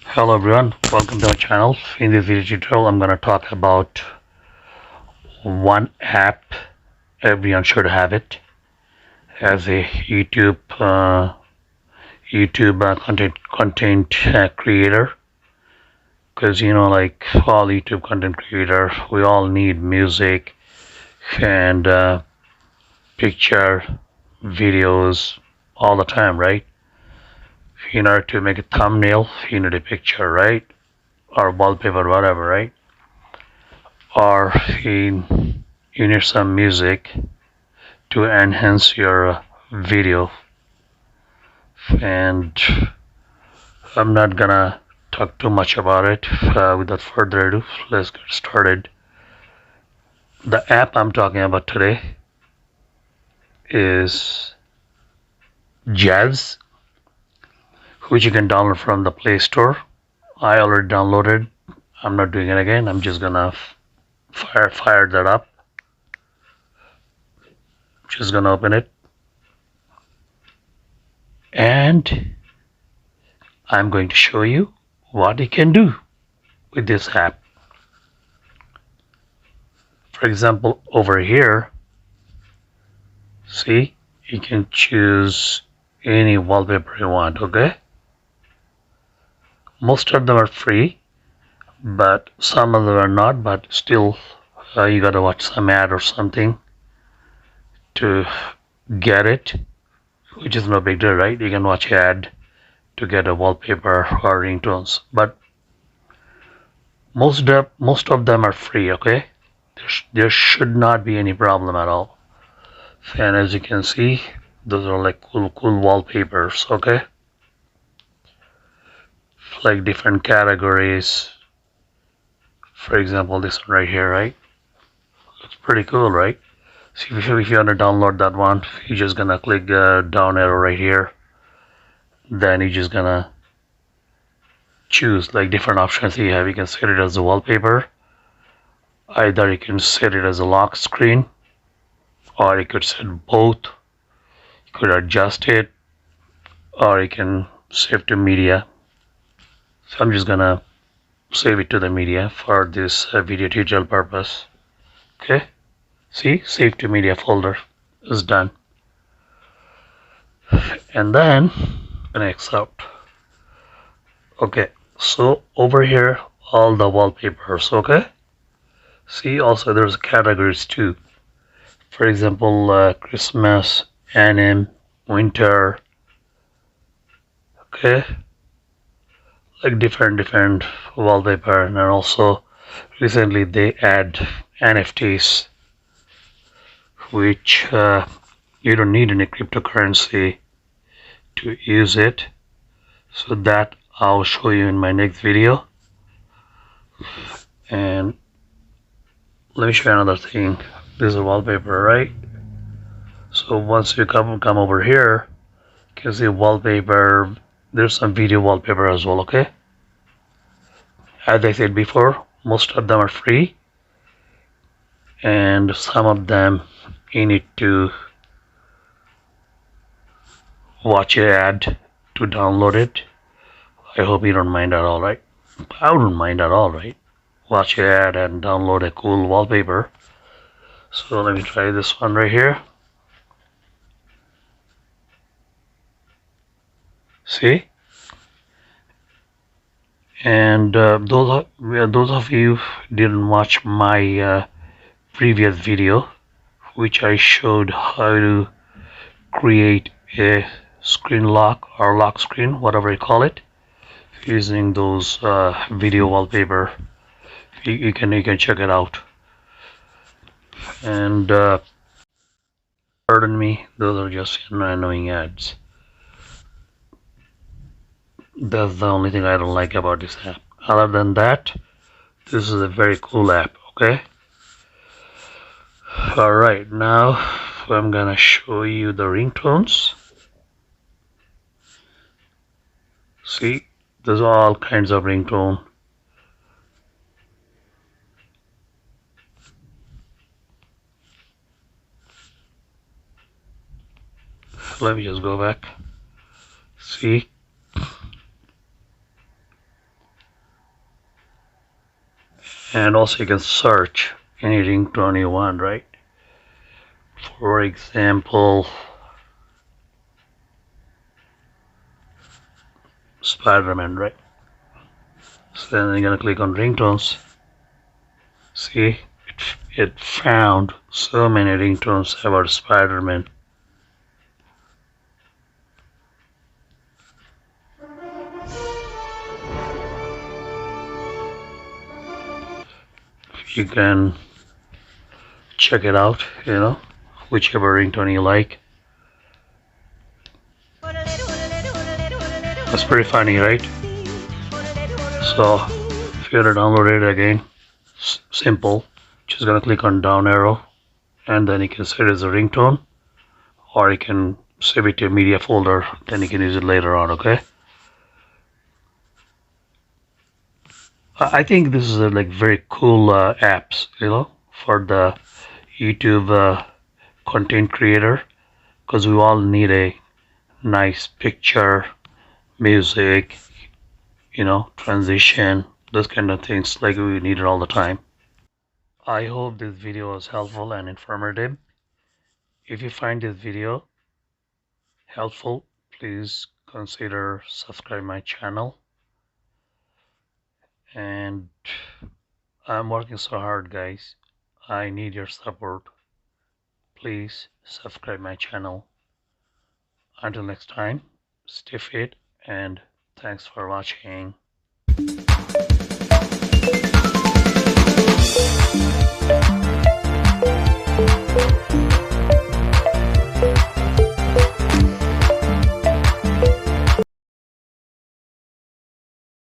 Hello everyone, welcome to my channel. In this video tutorial I'm going to talk about one app everyone should have it as a YouTube content creator, because like all YouTube content creator we all need music and picture videos all the time, right? In order to make a thumbnail you need a picture, right? Or wallpaper, whatever, right? Or you need some music to enhance your video. And I'm not gonna talk too much about it. Without further ado, let's get started. The app I'm talking about today is Jazz, which you can download from the Play Store. I already downloaded. I'm not doing it again. I'm just gonna fire that up. Just gonna open it, and I'm going to show you what you can do with this app. For example, over here, see, you can choose any wallpaper you want, okay? Most of them are free, but some of them are not, but still you gotta watch some ad or something to get it, which is no big deal, right? You can watch ad to get a wallpaper or ringtones, but most of them are free, okay? There should not be any problem at all. And as you can see, those are like cool wallpapers, okay? Like different categories. For example, this one right here, right? Looks pretty cool, right? So if you want to download that one, you're just gonna click down arrow right here. Then you're just gonna choose like different options you have. You can set it as a wallpaper. Either you can set it as a lock screen, or you could set both. You could adjust it, or you can save to media. So I'm just gonna save it to the media for this video tutorial purpose. Okay, see, save to media folder is done, and then gonna accept. Okay, so over here all the wallpapers, okay? See, also there's categories too. For example, Christmas, anime, winter, okay? Like different wallpaper. And also recently they add NFTs, which you don't need any cryptocurrency to use it, so that I'll show you in my next video. And let me show you another thing. This is a wallpaper, right? So once you come over here, you can see wallpaper. There's some video wallpaper as well, okay? As I said before, most of them are free, and some of them you need to watch an ad to download it. I hope you don't mind at all, right? I wouldn't mind at all, right? Watch an ad and download a cool wallpaper. So let me try this one right here. See? And those of you didn't watch my previous video, which I showed how to create a screen lock or lock screen, whatever you call it, using those video wallpaper. You can check it out. And pardon me, those are just annoying ads. That's the only thing I don't like about this app. Other than that, this is a very cool app, okay? Alright, now I'm gonna show you the ringtones. See, there's all kinds of ringtone. Let me just go back. See, And also you can search any ringtone you want, right? For example, Spider-Man, right? So then you're gonna click on ringtones. See, it found so many ringtones about Spider-Man. You can check it out, whichever ringtone you like. That's pretty funny, right? So if you want to download it again, simple. Just gonna click on down arrow, and then you can set it as a ringtone, or you can save it to a media folder. Then you can use it later on. Okay. I think this is like very cool apps, for the YouTube content creator, because we all need a nice picture, music, transition, those kind of things like we need it all the time. I hope this video was helpful and informative. If you find this video helpful, please consider subscribe my channel. And I'm working so hard, guys. I need your support. Please subscribe my channel. Until next time, stay fit and thanks for watching.